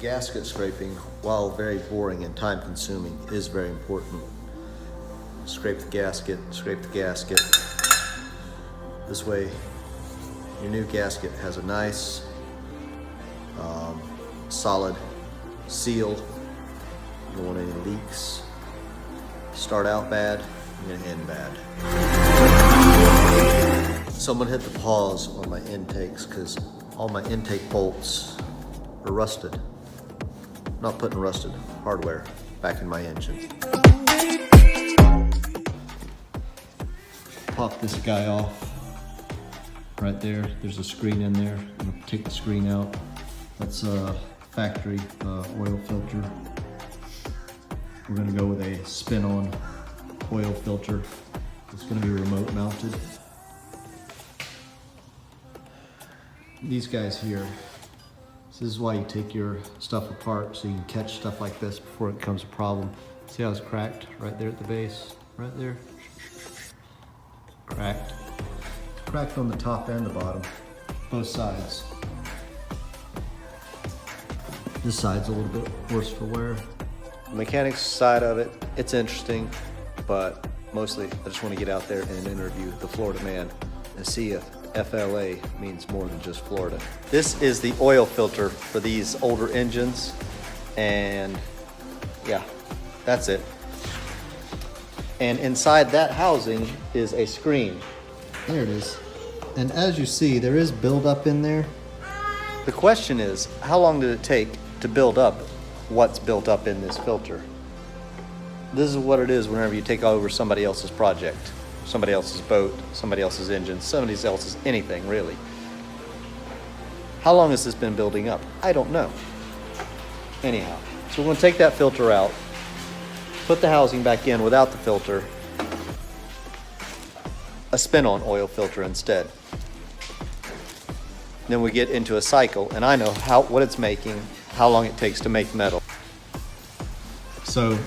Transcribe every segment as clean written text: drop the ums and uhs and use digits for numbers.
Gasket scraping, while very boring and time consuming, is very important. Scrape the gasket, scrape the gasket. This way, your new gasket has a nice, solid seal. You don't want any leaks. Start out bad, you're gonna end bad. Someone hit the pause on my intakes because all my intake bolts are rusted. I'm not putting rusted hardware back in my engine. Pop this guy off. Right there, there's a screen in there. I'm gonna take the screen out. That's a factory oil filter. We're gonna go with a spin-on oil filter. It's gonna be remote mounted. These guys here, this is why you take your stuff apart so you can catch stuff like this before it becomes a problem. See how it's cracked right there at the base? Right there. Cracked. Cracked on the top and the bottom, both sides. This side's a little bit worse for wear. The mechanics side of it, it's interesting, but mostly I just want to get out there and interview the Florida man and see if FLA means more than just Florida. This is the oil filter for these older engines, and yeah, that's it. And inside that housing is a screen. There it is. And as you see, there is buildup in there. The question is, how long did it take to build up what's built up in this filter? This is what it is whenever you take over somebody else's project, somebody else's boat, somebody else's engine, somebody else's anything, really. How long has this been building up? I don't know. Anyhow, so we're gonna take that filter out, put the housing back in without the filter, a spin-on oil filter instead. Then we get into a cycle, and I know what it's making, how long it takes to make metal. So,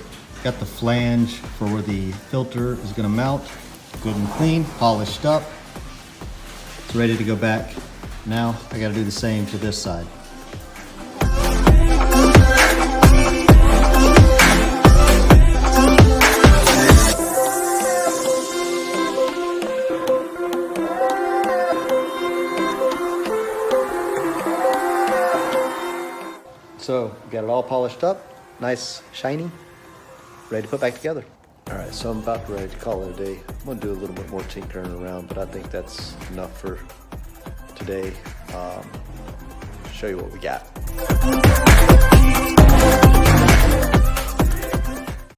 got the flange for where the filter is gonna mount, good and clean, polished up. It's ready to go back. Now, I gotta do the same to this side. So, got it all polished up, nice, shiny, ready to put back together. All right, so I'm about ready to call it a day. I'm gonna do a little bit more tinkering around, but I think that's enough for today. Show you what we got.